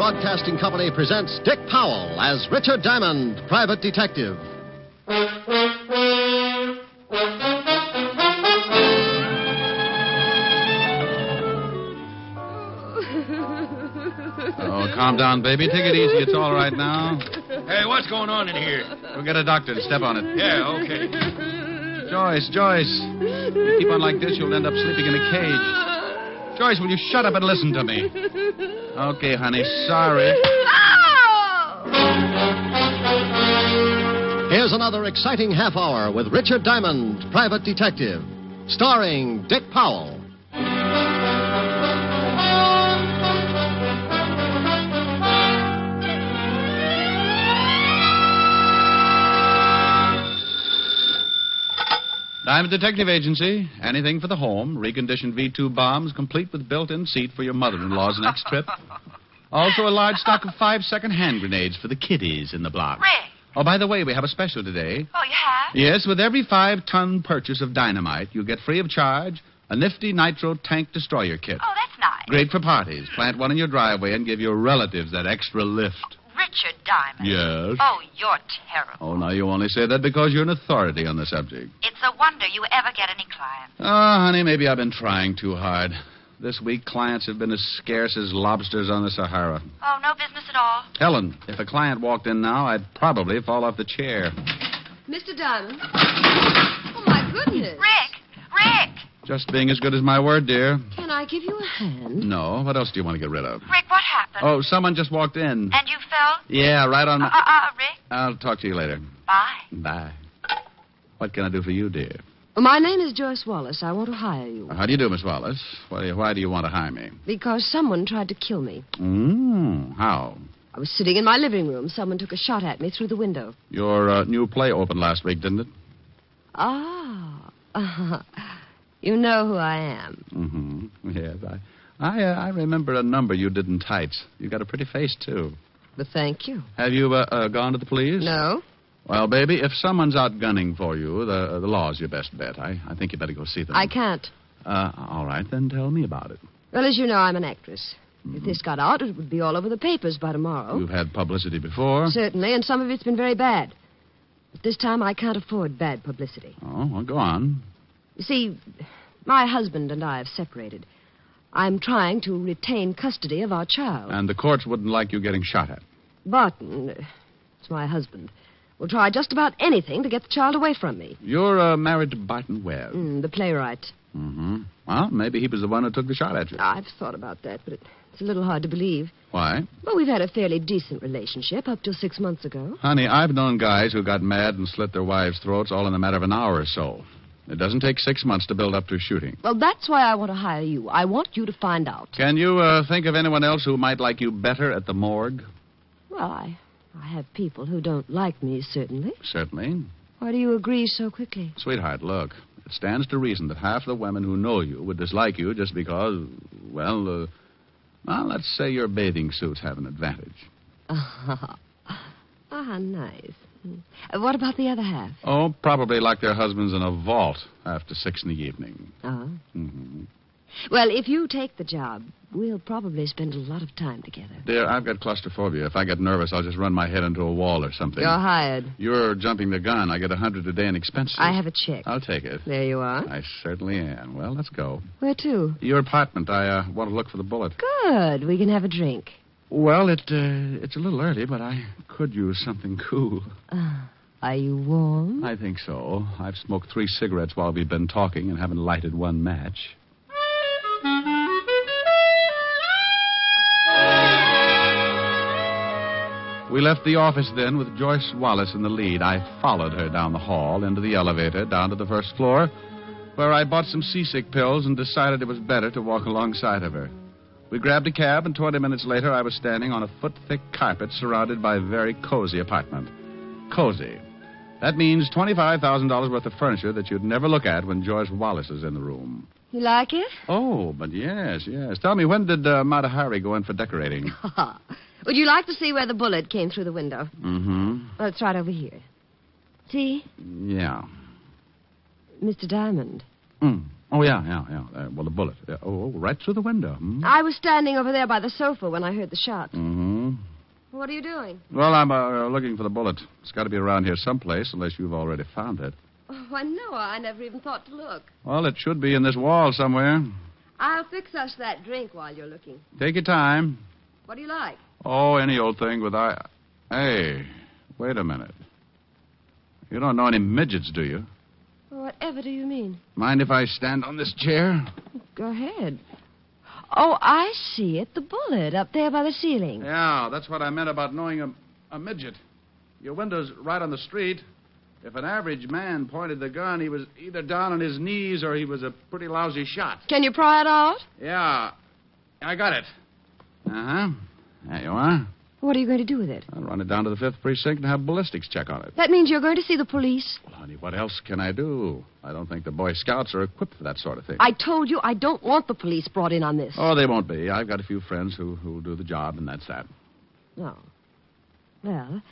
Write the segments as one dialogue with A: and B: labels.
A: Broadcasting Company presents Dick Powell as Richard Diamond, Private Detective.
B: Oh, calm down, baby. Take it easy. It's all right now.
C: Hey, what's going on in here?
B: We'll get a doctor to step on it.
C: Yeah, okay.
B: Joyce. If you keep on like this, you'll end up sleeping in a cage. Joyce, will you shut up and listen to me? Okay, honey. Sorry.
A: Here's another exciting half hour with Richard Diamond, Private Detective, starring Dick Powell.
B: Diamond Detective Agency. Anything for the home. Reconditioned V2 bombs, complete with built-in seat for your mother-in-law's next trip. Also a large stock of 5-second hand grenades for the kiddies in the block.
D: Rick.
B: Oh, by the way, we have a special today.
D: Oh, you have?
B: Yes, with every 5-ton purchase of dynamite, you get free of charge a nifty nitro tank destroyer kit.
D: Oh, that's nice.
B: Great for parties. Plant one in your driveway and give your relatives that extra lift.
D: Richard Diamond.
B: Yes?
D: Oh, you're terrible.
B: Oh, now you only say that because you're an authority on the subject.
D: It's a wonder you ever get any clients.
B: Oh, honey, maybe I've been trying too hard. This week, clients have been as scarce as lobsters on the Sahara.
D: Oh, no business at all?
B: Helen, if a client walked in now, I'd probably fall off the chair.
E: Mr. Diamond? Oh, my goodness.
D: Rick!
B: Just being as good as my word, dear.
E: Can I give you a hand?
B: No. What else do you want to get rid of?
D: Rick, what happened?
B: Oh, someone just walked in.
D: And you fell?
B: Yeah, right on my...
D: Rick?
B: I'll talk to you later.
D: Bye.
B: Bye. What can I do for you, dear?
E: Well, my name is Joyce Wallace. I want to hire you.
B: How do you do, Miss Wallace? Why do you want to hire me?
E: Because someone tried to kill me.
B: How?
E: I was sitting in my living room. Someone took a shot at me through the window.
B: Your new play opened last week, didn't it?
E: You know who I am.
B: Mm-hmm. Yes, I remember a number you did in tights. You got a pretty face, too.
E: But thank you.
B: Have you gone to the police?
E: No.
B: Well, baby, if someone's out gunning for you, the law's your best bet. I think you better go see them.
E: I can't.
B: All right, then tell me about it.
E: Well, as you know, I'm an actress. If this got out, it would be all over the papers by tomorrow.
B: You've had publicity before?
E: Certainly, and some of it's been very bad. But this time I can't afford bad publicity.
B: Oh, well, go on.
E: You see, my husband and I have separated. I'm trying to retain custody of our child.
B: And the courts wouldn't like you getting shot at?
E: Barton, it's my husband, will try just about anything to get the child away from me.
B: You're married to Barton Webb?
E: The playwright.
B: Mm-hmm. Well, maybe he was the one who took the shot at you.
E: I've thought about that, but it's a little hard to believe.
B: Why?
E: Well, we've had a fairly decent relationship up till 6 months ago.
B: Honey, I've known guys who got mad and slit their wives' throats all in a matter of an hour or so. It doesn't take 6 months to build up to a shooting.
E: Well, that's why I want to hire you. I want you to find out.
B: Can you think of anyone else who might like you better at the morgue?
E: Well, I have people who don't like me, certainly.
B: Certainly.
E: Why do you agree so quickly?
B: Sweetheart, look. It stands to reason that half the women who know you would dislike you just because, well, let's say your bathing suits have an advantage.
E: Nice. What about the other half?
B: Oh, probably like their husbands in a vault after 6 in the evening.
E: Oh?
B: Mm-hmm.
E: Well, if you take the job, we'll probably spend a lot of time together.
B: Dear, I've got claustrophobia. If I get nervous, I'll just run my head into a wall or something.
E: You're hired.
B: You're jumping the gun. I get $100 a day in expenses.
E: I have a check.
B: I'll take it.
E: There you are.
B: I certainly am. Well, let's go.
E: Where to?
B: Your apartment. I want to look for the bullet.
E: Good. We can have a drink.
B: Well, it's a little early, but I could use something cool.
E: Are you warm?
B: I think so. I've smoked 3 cigarettes while we've been talking and haven't lighted one match. We left the office then with Joyce Wallace in the lead. I followed her down the hall, into the elevator, down to the first floor, where I bought some seasick pills and decided it was better to walk alongside of her. We grabbed a cab, and 20 minutes later, I was standing on a foot-thick carpet surrounded by a very cozy apartment. Cozy. That means $25,000 worth of furniture that you'd never look at when Joyce Wallace is in the room.
E: You like it?
B: Oh, but yes. Tell me, when did Mata Hari go in for decorating?
E: Would you like to see where the bullet came through the window?
B: Mm-hmm.
E: Well, it's right over here. See?
B: Yeah.
E: Mr. Diamond.
B: Oh, yeah. Well, the bullet. Right through the window.
E: I was standing over there by the sofa when I heard the shot.
B: Mm-hmm.
E: What are you doing?
B: Well, I'm looking for the bullet. It's got to be around here someplace, unless you've already found it.
E: Oh, I know. I never even thought to look.
B: Well, it should be in this wall somewhere.
E: I'll fix us that drink while you're looking.
B: Take your time.
E: What do you like?
B: Oh, any old thing with I... Hey, wait a minute. You don't know any midgets, do you?
E: Whatever do you mean?
B: Mind if I stand on this chair?
E: Go ahead. Oh, I see it. The bullet up there by the ceiling.
B: Yeah, that's what I meant about knowing a midget. Your window's right on the street. If an average man pointed the gun, he was either down on his knees or he was a pretty lousy shot.
E: Can you pry it out?
B: Yeah, I got it. Uh-huh. There you are.
E: What are you going to do with it?
B: I'll run it down to the 5th precinct and have ballistics check on it.
E: That means you're going to see the police.
B: Well, honey, what else can I do? I don't think the Boy Scouts are equipped for that sort of thing.
E: I told you I don't want the police brought in on this.
B: Oh, they won't be. I've got a few friends who'll do the job, and that's that.
E: Oh. Well,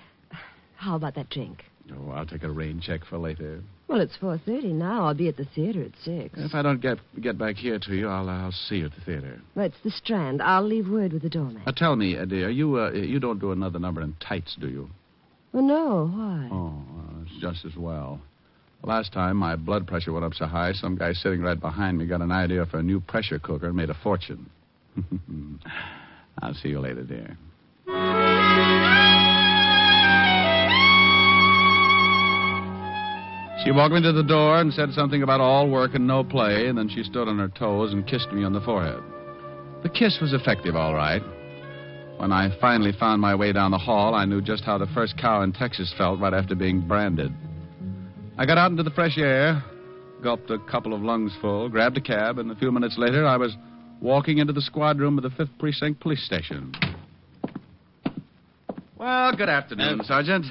E: how about that drink?
B: Oh, I'll take a rain check for later.
E: Well, it's 4:30 now. I'll be at the theater at 6.
B: If I don't get back here to you, I'll see you at the theater.
E: That's the Strand. I'll leave word with the doorman.
B: Tell me, dear, you don't do another number in tights, do you?
E: Oh, no. Why?
B: Oh, well, it's just as well. The last time my blood pressure went up so high, some guy sitting right behind me got an idea for a new pressure cooker and made a fortune. I'll see you later, dear. She walked me to the door and said something about all work and no play, and then she stood on her toes and kissed me on the forehead. The kiss was effective, all right. When I finally found my way down the hall, I knew just how the first cow in Texas felt right after being branded. I got out into the fresh air, gulped a couple of lungs full, grabbed a cab, and a few minutes later I was walking into the squad room of the 5th Precinct Police Station. Well, good afternoon, Sergeant.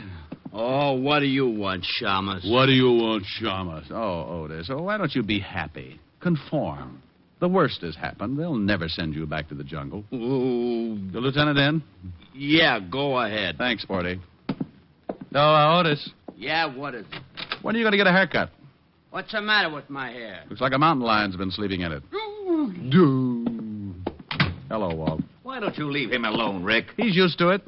C: Oh, what do you want, Shamus?
B: What do you want, Shamus? Oh, Otis. Oh, why don't you be happy? Conform. The worst has happened. They'll never send you back to the jungle.
C: Ooh.
B: The lieutenant in?
C: Yeah, go ahead.
B: Thanks, Sporty. Oh, Otis.
C: Yeah, what is it?
B: When are you going to get a haircut?
C: What's the matter with my hair?
B: Looks like a mountain lion's been sleeping in it. Hello, Walt.
C: Why don't you leave him alone, Rick?
B: He's used to it.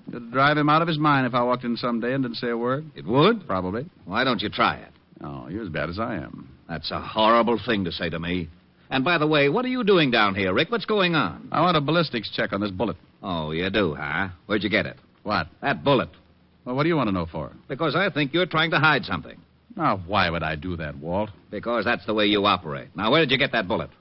B: It'd drive him out of his mind if I walked in someday and didn't say a word.
C: It would?
B: Probably.
C: Why don't you try it?
B: Oh, you're as bad as I am.
C: That's a horrible thing to say to me. And by the way, what are you doing down here, Rick? What's going on?
B: I want a ballistics check on this bullet.
C: Oh, you do, huh? Where'd you get it?
B: What?
C: That bullet.
B: Well, what do you want to know for?
C: Because I think you're trying to hide something.
B: Now, why would I do that, Walt?
C: Because that's the way you operate. Now, where did you get that bullet?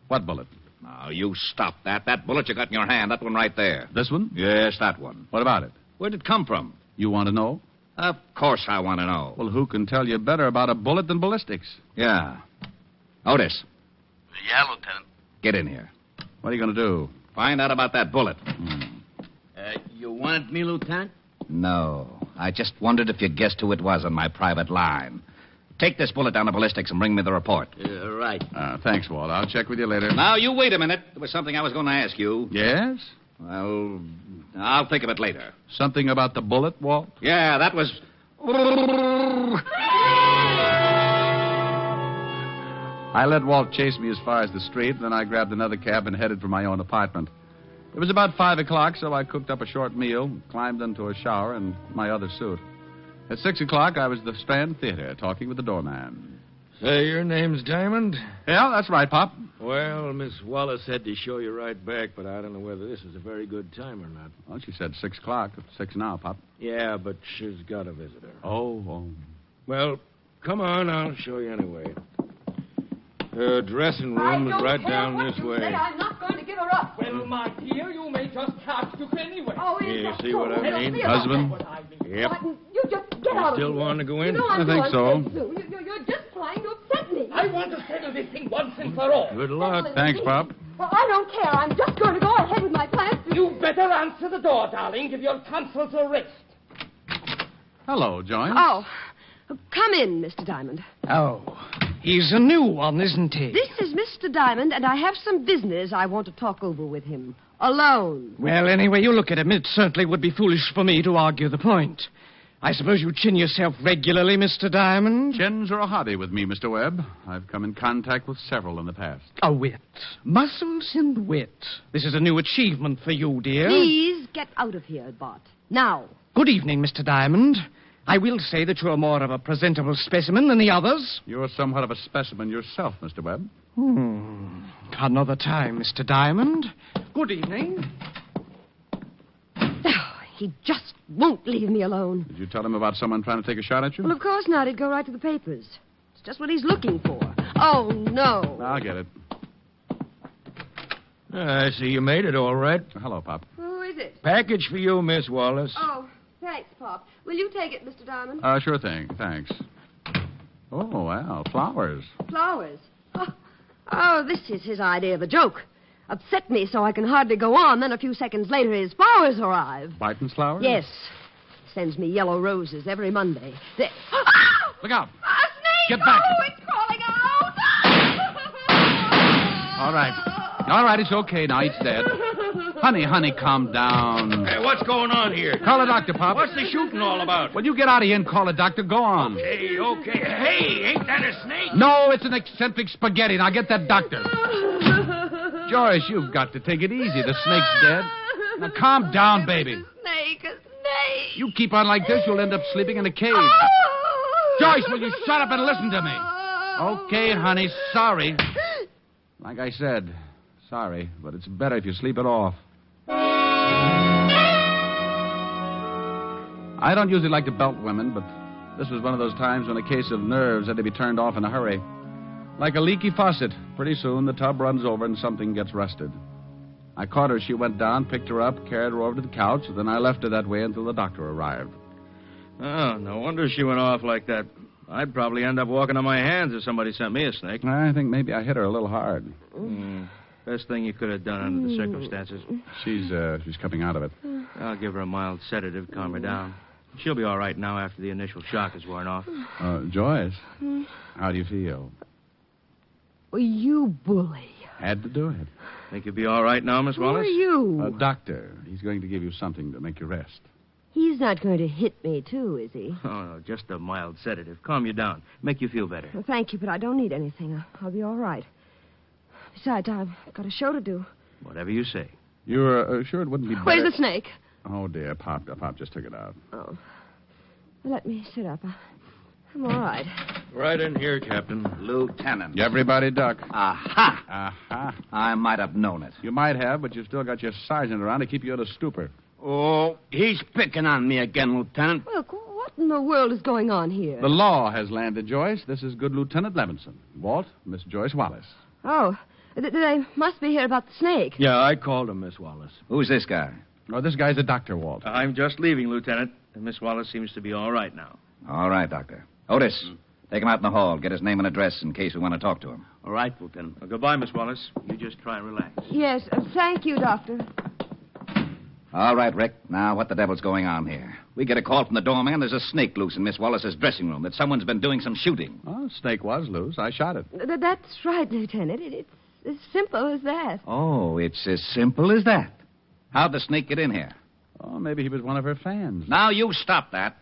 B: What bullet?
C: Now, you stop that. That bullet you got in your hand, that one right there.
B: This one?
C: Yes, that one.
B: What about it?
C: Where'd it come from?
B: You want to know?
C: Of course I want to know.
B: Well, who can tell you better about a bullet than ballistics?
C: Yeah. Otis,
F: Yeah, Lieutenant.
C: get in here.
B: What are you going to do?
C: Find out about that bullet.
F: You wanted me, Lieutenant?
C: No. I just wondered if you guessed who it was on my private line. Take this bullet down to ballistics and bring me the report.
F: Right.
B: Thanks, Walt. I'll check with you later.
C: Now, you wait a minute. There was something I was going to ask you.
B: Yes?
C: Well, I'll think of it later.
B: Something about the bullet, Walt?
C: Yeah, that was...
B: I let Walt chase me as far as the street, and then I grabbed another cab and headed for my own apartment. It was about 5 o'clock, so I cooked up a short meal, climbed into a shower, and my other suit. At 6 o'clock, I was at the Strand Theater talking with the doorman.
G: Say, your name's Diamond?
B: Yeah, that's right, Pop.
G: Well, Miss Wallace said to show you right back, but I don't know whether this is a very good time or not.
B: Well, she said 6 o'clock. It's 6 now, Pop.
G: Yeah, but she's got a visitor.
B: Oh.
G: Well, come on, I'll show you anyway. Her dressing room is right down this way.
E: I'm not going to give her up.
H: Well, my dear, you may just have to anyway.
E: Oh,
G: You see what I mean?
B: Husband?
G: Yep.
E: You just get out of
G: Still
E: here.
G: want to go in?
E: You know
B: I think so.
E: You're just trying to upset me.
H: I want to settle this thing once and for all.
G: Good luck.
B: Thanks, Pop.
E: Well, I don't care. I'm just going to go ahead with my plans.
H: You better answer the door, darling. Give your tonsils a rest.
B: Hello, Joyce.
E: Oh, come in, Mr. Diamond.
I: Oh, he's a new one, isn't he?
E: This is Mr. Diamond, and I have some business I want to talk over with him. Alone.
I: Well, anyway, you look at him. It certainly would be foolish for me to argue the point. I suppose you chin yourself regularly, Mr. Diamond?
B: Chins are a hobby with me, Mr. Webb. I've come in contact with several in the past.
I: A wit. Muscles and wit. This is a new achievement for you, dear.
E: Please get out of here, Bart. Now.
I: Good evening, Mr. Diamond. I will say that you're more of a presentable specimen than the others.
B: You're somewhat of a specimen yourself, Mr. Webb.
I: Another time, Mr. Diamond. Good evening.
E: He just won't leave me alone.
B: Did you tell him about someone trying to take a shot at you?
E: Well, of course not. He'd go right to the papers. It's just what he's looking for. Oh, no.
B: I'll get it.
G: I see you made it all right.
B: Hello, Pop.
E: Who is it?
G: Package for you, Miss Wallace.
E: Oh, thanks, Pop. Will you take it, Mr. Diamond?
B: Sure thing. Thanks. Oh, well, flowers.
E: Flowers. Oh, this is his idea of a joke. Upset me so I can hardly go on. Then a few seconds later, his flowers arrive.
B: Barton's flowers?
E: Yes. Sends me yellow roses every Monday.
B: Look out.
E: A snake!
B: Get back.
E: Oh, it's crawling out!
B: All right. All right, it's okay now. It's dead. Honey, calm down.
G: Hey, what's going on here?
B: Call a doctor, Pop.
G: What's the shooting all about?
B: When you get out of here and call a doctor, go on.
G: Okay. Hey, ain't that a snake?
B: No, it's an eccentric spaghetti. Now get that doctor. Joyce, you've got to take it easy. The snake's dead. Now calm down, baby.
E: A snake.
B: You keep on like this, you'll end up sleeping in a cave. Joyce, will you shut up and listen to me? Okay, honey, sorry. Like I said, sorry, but it's better if you sleep it off. I don't usually like to belt women, but this was one of those times when a case of nerves had to be turned off in a hurry. Like a leaky faucet. Pretty soon the tub runs over and something gets rusted. I caught her as she went down, picked her up, carried her over to the couch, then I left her that way until the doctor arrived.
G: Oh, no wonder she went off like that. I'd probably end up walking on my hands if somebody sent me a snake.
B: I think maybe I hit her a little hard.
G: Best thing you could have done under the circumstances.
B: She's coming out of it.
G: I'll give her a mild sedative, calm her down. She'll be all right now after the initial shock is worn off.
B: Joyce, how do you feel?
E: Well, you bully.
B: Had to do it.
G: Think you'll be all right now, Miss
E: Who
G: Wallace?
E: are you?
B: A doctor. He's going to give you something to make you rest.
E: He's not going to hit me, too, is he?
G: Oh, no, just a mild sedative. Calm you down. Make you feel better.
E: Well, thank you, but I don't need anything. I'll be all right. Besides, I've got a show to do.
G: Whatever you say.
B: You're sure it wouldn't be better?
E: Where's the snake?
B: Oh, dear. Pop just took it out.
E: Oh. Well, let me sit up. I'm all right.
G: Right in here, Captain.
C: Lieutenant.
B: Everybody duck.
C: Aha.
B: Aha.
C: I might have known it.
B: You might have, but you've still got your sergeant around to keep you in a stupor.
F: Oh, he's picking on me again, Lieutenant.
E: Look, what in the world is going on here?
B: The law has landed, Joyce. This is good Lieutenant Levinson. Walt, Miss Joyce Wallace.
E: Oh, they must be here about the snake.
G: Yeah, I called him, Miss Wallace.
C: Who's this guy?
B: Oh, this guy's a doctor, Walt.
G: I'm just leaving, Lieutenant, and Miss Wallace seems to be all right now.
C: All right, Doctor. Otis, take him out in the hall. Get his name and address in case we want to talk to him.
F: All right, Lieutenant.
G: Well, goodbye, Miss Wallace. You just try and relax.
E: Yes, thank you, Doctor.
C: All right, Rick. Now, what the devil's going on here? We get a call from the doorman. There's a snake loose in Miss Wallace's dressing room, that someone's been doing some shooting.
B: Oh, snake was loose. I shot it.
E: That's right, Lieutenant. It's as simple as that.
C: Oh, it's as simple as that. How'd the snake get in here?
B: Oh, maybe he was one of her fans.
C: Now, you stop that.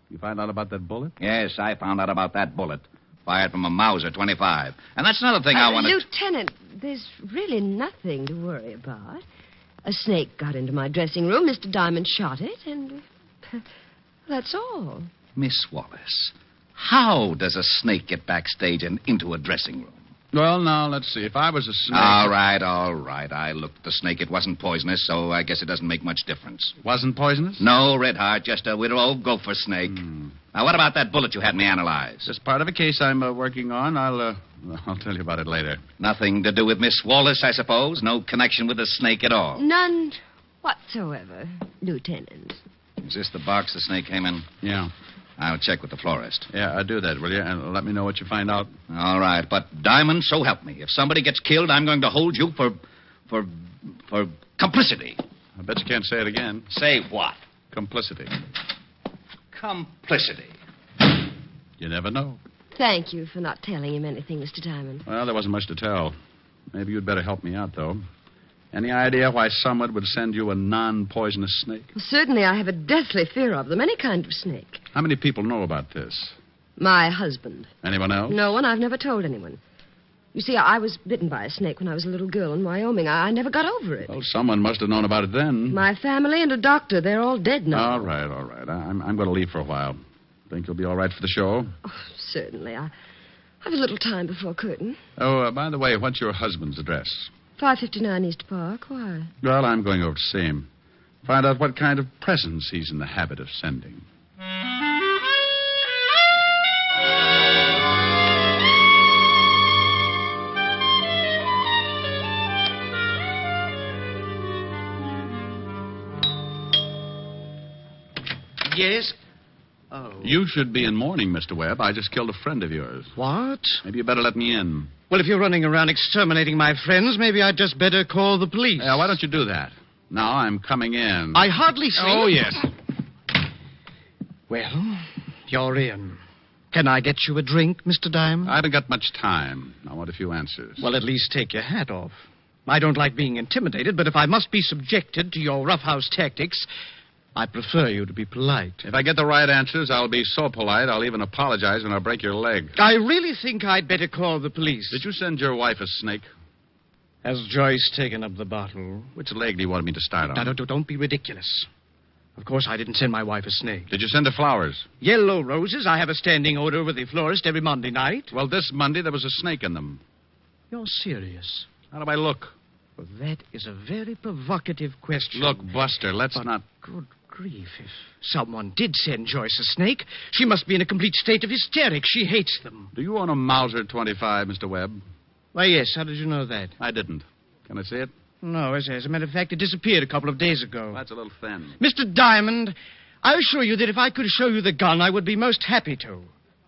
B: You find out about that bullet?
C: Yes, I found out about that bullet. Fired from a Mauser 25. And that's another thing I want to...
E: Lieutenant, there's really nothing to worry about. A snake got into my dressing room. Mr. Diamond shot it, and that's all.
C: Miss Wallace, how does a snake get backstage and into a dressing room?
B: Well, now, let's see. If I was a snake...
C: All right. I looked at the snake. It wasn't poisonous, so I guess it doesn't make much difference.
B: Wasn't poisonous?
C: No, Red Heart, just a widow old gopher snake. Now, what about that bullet you had me analyze?
B: It's part of a case I'm working on. I'll tell you about it later.
C: Nothing to do with Miss Wallace, I suppose? No connection with the snake at all?
E: None whatsoever, Lieutenant.
C: Is this the box the snake came in?
B: Yeah.
C: I'll check with the florist.
B: Yeah, do that, will you? And let me know what you find out.
C: All right, but Diamond, so help me. If somebody gets killed, I'm going to hold you for complicity.
B: I bet you can't say it again.
C: Say what?
B: Complicity.
C: Complicity.
B: You never know.
E: Thank you for not telling him anything, Mr. Diamond.
B: Well, there wasn't much to tell. Maybe you'd better help me out, though. Any idea why someone would send you a non-poisonous snake?
E: Well, certainly I have a deathly fear of them, any kind of snake.
B: How many people know about this?
E: My husband.
B: Anyone else?
E: No one. I've never told anyone. You see, I was bitten by a snake when I was a little girl in Wyoming. I never got over it.
B: Well, someone must have known about it then.
E: My family and a doctor. They're all dead now.
B: All right. I'm going to leave for a while. Think you'll be all right for the show?
E: Oh, certainly. I have a little time before curtain.
B: Oh, by the way, what's your husband's address?
E: 559 East Park. Why?
B: Well, I'm going over to see him. Find out what kind of presents he's in the habit of sending.
I: Yes? Oh.
B: You should be in mourning, Mr. Webb. I just killed a friend of yours.
I: What?
B: Maybe you better let me in.
I: Well, if you're running around exterminating my friends, maybe I'd just better call the police.
B: Yeah, why don't you do that? Now I'm coming in.
I: I hardly see...
B: Oh, yes.
I: Well, you're in. Can I get you a drink, Mr. Diamond?
B: I haven't got much time. I want a few answers.
I: Well, at least take your hat off. I don't like being intimidated, but if I must be subjected to your roughhouse tactics, I prefer you to be polite.
B: If I get the right answers, I'll be so polite I'll even apologize when I break your leg.
I: I really think I'd better call the police.
B: Did you send your wife a snake?
I: Has Joyce taken up the bottle?
B: Which leg do you want me to start on?
I: Now, don't be ridiculous. Of course, I didn't send my wife a snake.
B: Did you send her flowers?
I: Yellow roses. I have a standing order with the florist every Monday night.
B: Well, this Monday there was a snake in them.
I: You're serious?
B: How do I look?
I: Well, that is a very provocative question.
B: Look, Buster, let's not...
I: Good grief. If someone did send Joyce a snake, she must be in a complete state of hysterics. She hates them.
B: Do you own a Mauser 25, Mr. Webb?
I: Why, yes. How did you know that?
B: I didn't. Can I see it?
I: No, as a matter of fact, it disappeared a couple of days ago.
B: That's a little thin.
I: Mr. Diamond, I assure you that if I could show you the gun, I would be most happy to.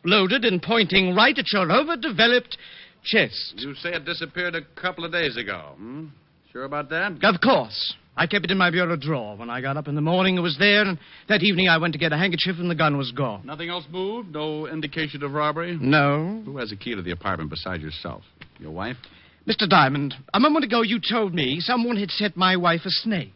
I: Loaded and pointing right at your overdeveloped chest.
B: You say it disappeared a couple of days ago, hmm? Sure about that?
I: Of course. I kept it in my bureau drawer. When I got up in the morning, it was there, and that evening I went to get a handkerchief, and the gun was gone.
B: Nothing else moved? No indication of robbery?
I: No.
B: Who has a key to the apartment besides yourself? Your wife?
I: Mr. Diamond, a moment ago you told me someone had sent my wife a snake.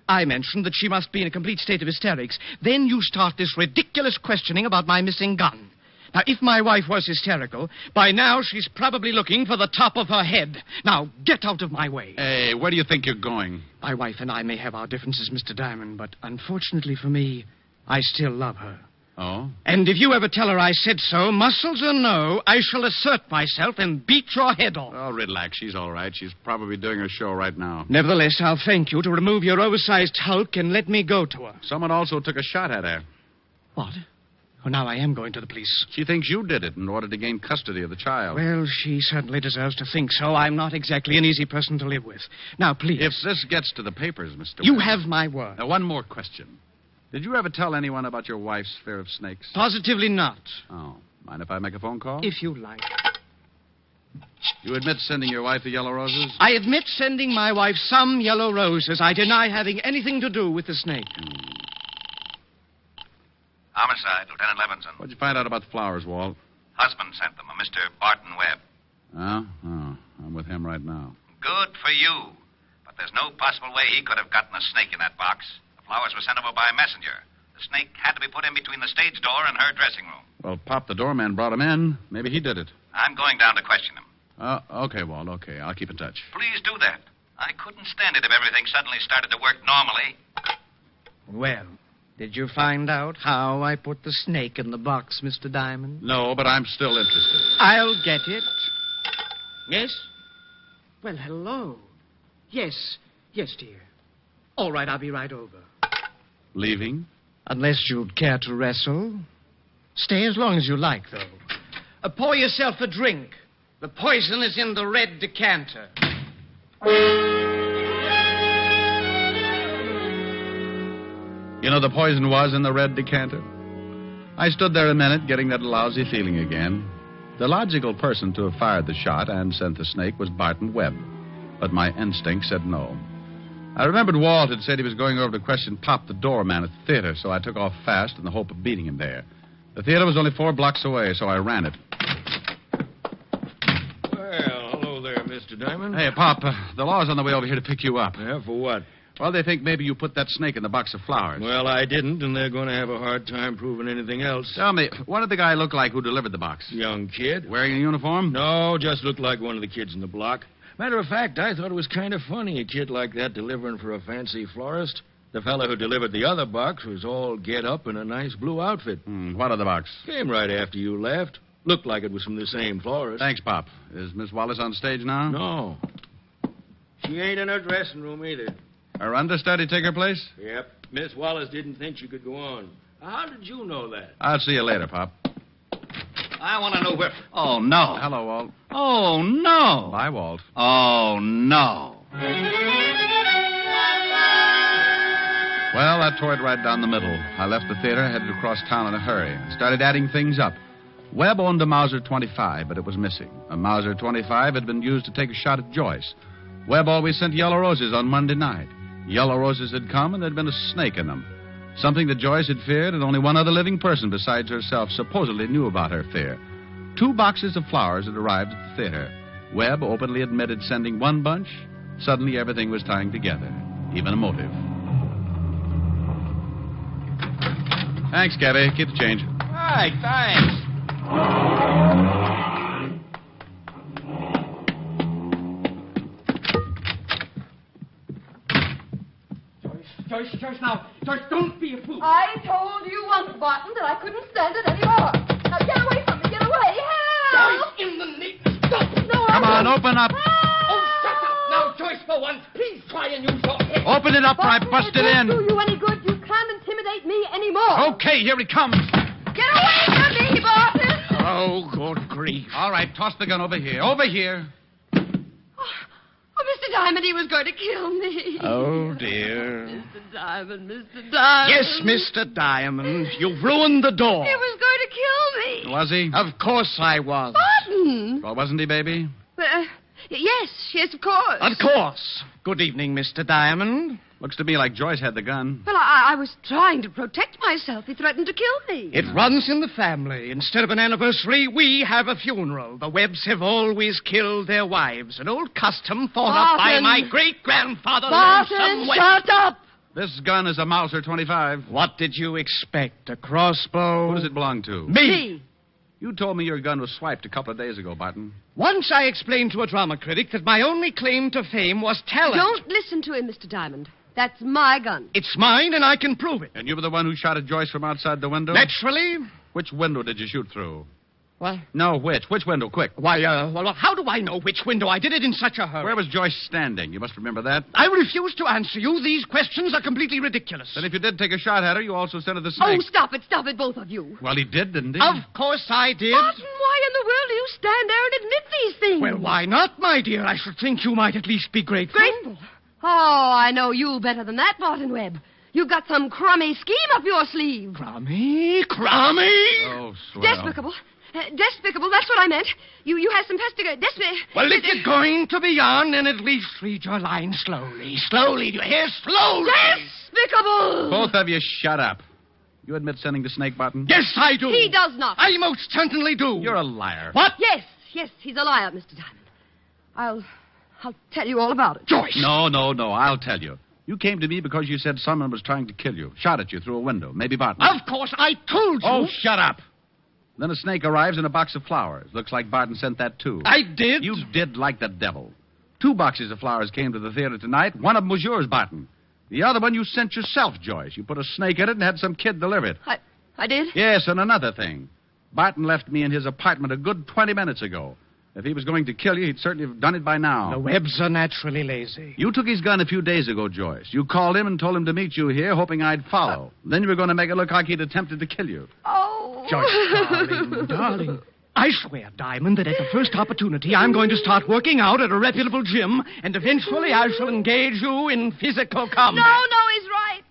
I: I mentioned that she must be in a complete state of hysterics. Then you start this ridiculous questioning about my missing gun. Now, if my wife was hysterical, by now she's probably looking for the top of her head. Now, get out of my way.
B: Hey, where do you think you're going?
I: My wife and I may have our differences, Mr. Diamond, but unfortunately for me, I still love her.
B: Oh?
I: And if you ever tell her I said so, muscles or no, I shall assert myself and beat your head off.
B: Oh, relax. She's all right. She's probably doing her show right now.
I: Nevertheless, I'll thank you to remove your oversized hulk and let me go to her.
B: Someone also took a shot at her.
I: What? Oh, now I am going to the police.
B: She thinks you did it in order to gain custody of the child.
I: Well, she certainly deserves to think so. I'm not exactly an easy person to live with. Now, please.
B: If this gets to the papers, Mr.
I: You
B: Webb.
I: have my word.
B: Now, one more question. Did you ever tell anyone about your wife's fear of snakes?
I: Positively not.
B: Oh. Mind if I make a phone call?
I: If you like.
B: You admit sending your wife the yellow roses?
I: I admit sending my wife some yellow roses. I deny having anything to do with the snake.
C: Homicide, Lieutenant Levinson.
B: What'd you find out about the flowers, Walt?
C: Husband sent them, a Mr. Barton Webb.
B: Oh, I'm with him right now.
C: Good for you. But there's no possible way he could have gotten a snake in that box. The flowers were sent over by a messenger. The snake had to be put in between the stage door and her dressing room.
B: Well, Pop the doorman brought him in. Maybe he did it.
C: I'm going down to question him.
B: Okay, Walt, okay. I'll keep in touch.
C: Please do that. I couldn't stand it if everything suddenly started to work normally.
I: Well, did you find out how I put the snake in the box, Mr. Diamond?
B: No, but I'm still interested.
I: I'll get it. Yes? Well, hello. Yes, dear. All right, I'll be right over.
B: Leaving?
I: Unless you'd care to wrestle. Stay as long as you like, though. Pour yourself a drink. The poison is in the red decanter.
B: You know, the poison was in the red decanter. I stood there a minute, getting that lousy feeling again. The logical person to have fired the shot and sent the snake was Barton Webb. But my instinct said no. I remembered Walt had said he was going over to question Pop the doorman at the theater, so I took off fast in the hope of beating him there. The theater was only 4 blocks away, so I ran it.
G: Well, hello Hello there, Mr. Diamond.
B: Hey, Pop, the law's on the way over here to pick you up.
G: Yeah, for what?
B: Well, they think maybe you put that snake in the box of flowers.
G: Well, I didn't, and they're going to have a hard time proving anything else.
B: Tell me, what did the guy look like who delivered the box?
G: Young kid.
B: Wearing a uniform?
G: No, just looked like one of the kids in the block. Matter of fact, I thought it was kind of funny, a kid like that delivering for a fancy florist. The fellow who delivered the other box was all get up in a nice blue outfit.
B: What other box?
G: Came right after you left. Looked like it was from the same florist.
B: Thanks, Pop. Is Miss Wallace on stage now?
G: No. She ain't in her dressing room either.
B: Her understudy take her place?
G: Yep. Miss Wallace didn't think she could go on. How did you know that?
B: I'll see you later, Pop.
C: I want to know where... Oh, no.
B: Hello, Walt.
C: Oh, no.
B: Bye, Walt.
C: Oh, no.
B: Well, I tore it right down the middle. I left the theater, headed across town in a hurry, and started adding things up. Webb owned a Mauser 25, but it was missing. A Mauser 25 had been used to take a shot at Joyce. Webb always sent yellow roses on Monday night. Yellow roses had come, and there'd been a snake in them. Something that Joyce had feared, and only one other living person besides herself supposedly knew about her fear. 2 boxes of flowers had arrived at the theater. Webb openly admitted sending one bunch. Suddenly, everything was tying together, even a motive. Thanks, Gabby. Keep the change.
C: Right, thanks.
H: Joyce, now. Joyce, don't be a fool.
E: I told you once, Barton, that I couldn't stand it anymore. Now get away from me. Get away. Help!
H: Joyce, in the name... Stop!
E: No,
B: Come on, open up.
H: Oh, shut up. Now, Joyce, for once, please try and use your head.
B: Open it up or I bust it in.
E: It won't do you any good. You can't intimidate me anymore.
B: Okay, here he comes.
E: Get away from me, Barton.
I: Oh, good grief.
B: All right, toss the gun over here. Over here.
E: Oh, Mr. Diamond, he was going to kill me.
I: Oh, dear.
E: Mr. Diamond, Mr. Diamond.
I: Yes, Mr. Diamond. You've ruined the door.
E: He was going to kill me.
B: Was he?
I: Of course I was.
E: Barton.
B: Well, wasn't he, baby?
E: Yes, of course.
I: Of course. Good evening, Mr. Diamond.
B: Looks to me like Joyce had the gun.
E: Well, I was trying to protect myself. He threatened to kill me.
I: It runs in the family. Instead of an anniversary, we have a funeral. The Webbs have always killed their wives. An old custom thought up by
E: Barton.
I: my great-grandfather.
E: Barton,
I: Lonesome Webb.
E: shut up.
B: This gun is a Mauser 25.
I: What did you expect? A crossbow?
B: Who does it belong to?
I: Me.
B: You told me your gun was swiped a couple of days ago, Barton.
I: Once I explained to a drama critic that my only claim to fame was talent.
E: Don't listen to him, Mr. Diamond. That's my gun.
I: It's mine, and I can prove it.
B: And you were the one who shot at Joyce from outside the window?
I: Naturally.
B: Which window did you shoot through?
I: What?
B: No, which? Which window? Quick.
I: Why, well, how do I know which window? I did it in such a hurry.
B: Where was Joyce standing? You must remember that.
I: I refuse to answer you. These questions are completely ridiculous.
B: Then if you did take a shot at her, you also sent her the
E: Oh,
B: snake.
E: stop it, both of you.
B: Well, he did, didn't he?
I: Of course I did.
E: Barton, why in the world do you stand there and admit these things?
I: Well, why not, my dear? I should think you might at least be grateful.
E: Grateful? Oh, I know you better than that, Barton Webb. You've got some crummy scheme up your sleeve.
I: Crummy?
B: Oh, swell.
E: Despicable. Despicable, that's what I meant. You had some
I: Well, if you're going to be on, then at least read your line slowly. Slowly, do you hear? Slowly.
E: Despicable!
B: Both of you shut up. You admit sending the snake, Barton?
I: Yes, I do.
E: He does not.
I: I most certainly do.
B: You're a liar.
I: What?
E: Yes, he's a liar, Mr. Diamond. I'll tell you all about it.
I: Joyce.
B: No, I'll tell you. You came to me because you said someone was trying to kill you. Shot at you through a window. Maybe Barton.
I: Of course, I told you.
B: Oh, shut up. Then a snake arrives in a box of flowers. Looks like Barton sent that, too.
I: I did.
B: You did like the devil. 2 boxes of flowers came to the theater tonight. One of them was yours, Barton. The other one you sent yourself, Joyce. You put a snake in it and had some kid deliver it.
E: I did?
B: Yes, and another thing. Barton left me in his apartment a good 20 minutes ago. If he was going to kill you, he'd certainly have done it by now.
I: The Webbs are naturally lazy.
B: You took his gun a few days ago, Joyce. You called him and told him to meet you here, hoping I'd follow. Then you were going to make it look like he'd attempted to kill you.
E: Oh.
I: Joyce, darling. I swear, Diamond, that at the first opportunity, I'm going to start working out at a reputable gym, and eventually I shall engage you in physical combat.
E: No, he's right.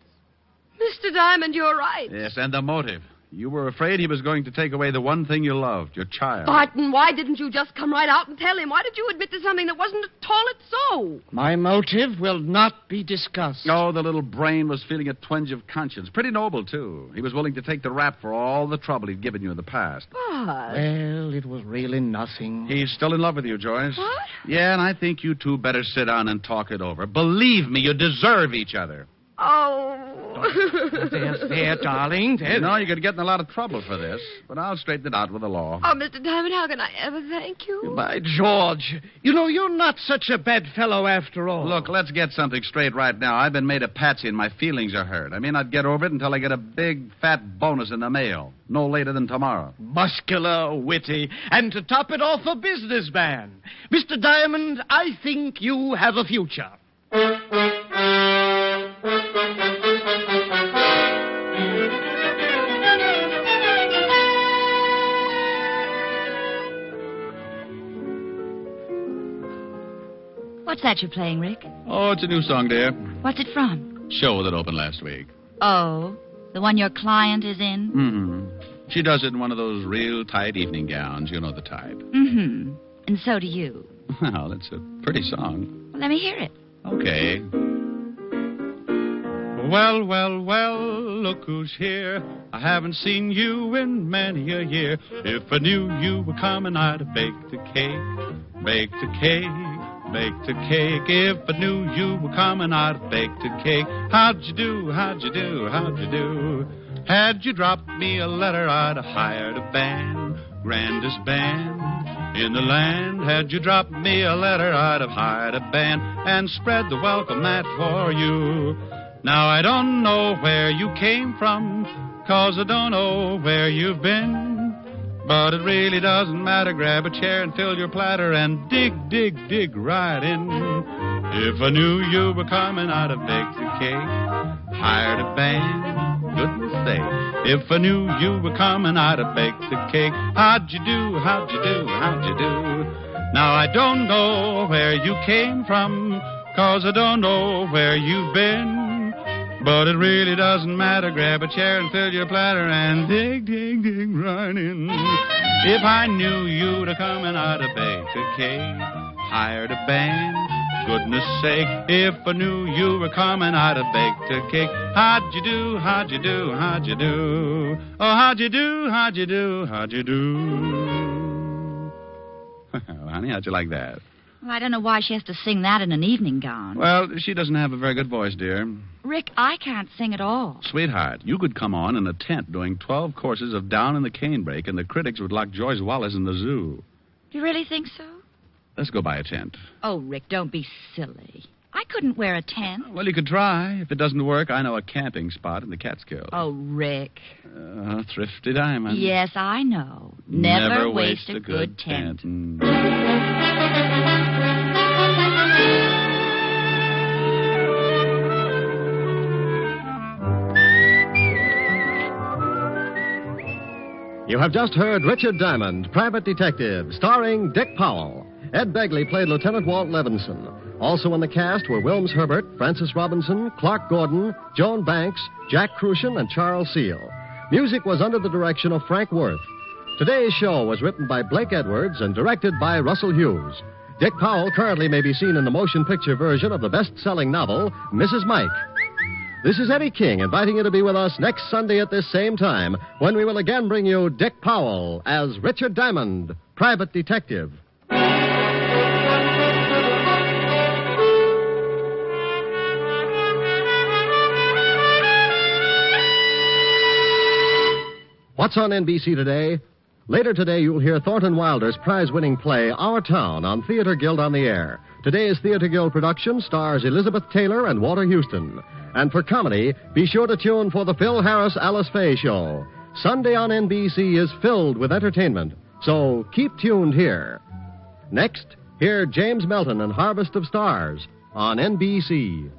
E: Mr. Diamond, you're right.
B: Yes, and the motive. You were afraid he was going to take away the one thing you loved, your child.
E: Barton, why didn't you just come right out and tell him? Why did you admit to something that wasn't at all so?
I: My motive will not be discussed.
B: Oh, the little brain was feeling a twinge of conscience. Pretty noble, too. He was willing to take the rap for all the trouble he'd given you in the past.
E: But...
I: Well, it was really nothing.
B: He's still in love with you, Joyce.
E: What?
B: Yeah, and I think you two better sit down and talk it over. Believe me, you deserve each other.
E: Oh.
I: There, darling. There.
B: No, you could get in a lot of trouble for this, but I'll straighten it out with the law.
E: Oh, Mr. Diamond, how can I ever thank you?
I: By George. You know, you're not such a bad fellow after all.
B: Look, let's get something straight right now. I've been made a patsy and my feelings are hurt. I may not get over it until I get a big, fat bonus in the mail. No later than tomorrow.
I: Muscular, witty, and to top it off, a businessman. Mr. Diamond, I think you have a future.
J: What's that you're playing, Rick?
B: Oh, it's a new song, dear.
J: What's it from?
B: Show that opened last week.
J: Oh, the one your client is in?
B: Mm-hmm. She does it in one of those real tight evening gowns. You know the type.
J: Mm-hmm. And so do you.
B: Well, it's a pretty song.
J: Well, let me hear it.
B: Okay. Well, well, well, look who's here. I haven't seen you in many a year. If I knew you were coming, I'd have baked a cake. Baked a cake. Baked a cake. If I knew you were coming, I'd have baked a cake. How'd you do? How'd you do? How'd you do? Had you dropped me a letter, I'd have hired a band. Grandest band in the land. Had you dropped me a letter, I'd have hired a band and spread the welcome mat for you. Now I don't know where you came from, 'cause I don't know where you've been. But it really doesn't matter. Grab a chair and fill your platter and dig, dig, dig right in. If I knew you were coming, I'd have baked a cake, hired a band, goodness sake. If I knew you were coming, I'd have baked a cake. How'd you do? How'd you do? How'd you do? Now I don't know where you came from, 'cause I don't know where you've been. But it really doesn't matter. Grab a chair and fill your platter and dig, dig, dig right in. If I knew you'd have come and I'd have baked a cake, hired a band, goodness sake. If I knew you were coming, I'd have baked a cake. How'd you do? How'd you do? How'd you do? Oh, how'd you do? How'd you do? How'd you do? Well, honey, how'd you like that?
J: Well, I don't know why she has to sing that in an evening gown.
B: Well, she doesn't have a very good voice, dear.
J: Rick, I can't sing at all.
B: Sweetheart, you could come on in a tent doing 12 courses of Down in the Canebrake, and the critics would lock Joyce Wallace in the zoo.
J: Do you really think so?
B: Let's go buy a tent.
J: Oh, Rick, don't be silly. I couldn't wear a tent.
B: Well, you could try. If it doesn't work, I know a camping spot in the Catskills.
J: Oh, Rick.
B: Thrifty Diamond.
J: Yes, I know. Never waste a good tent.
A: You have just heard Richard Diamond, Private Detective, starring Dick Powell. Ed Begley played Lieutenant Walt Levinson. Also in the cast were Wilms Herbert, Francis Robinson, Clark Gordon, Joan Banks, Jack Crucian, and Charles Seal. Music was under the direction of Frank Worth. Today's show was written by Blake Edwards and directed by Russell Hughes. Dick Powell currently may be seen in the motion picture version of the best-selling novel, Mrs. Mike. This is Eddie King inviting you to be with us next Sunday at this same time when we will again bring you Dick Powell as Richard Diamond, Private Detective. What's on NBC today? Later today, you'll hear Thornton Wilder's prize-winning play, Our Town, on Theater Guild on the Air. Today's Theater Guild production stars Elizabeth Taylor and Walter Houston. And for comedy, be sure to tune for the Phil Harris-Alice Faye Show. Sunday on NBC is filled with entertainment, so keep tuned here. Next, hear James Melton and Harvest of Stars on NBC.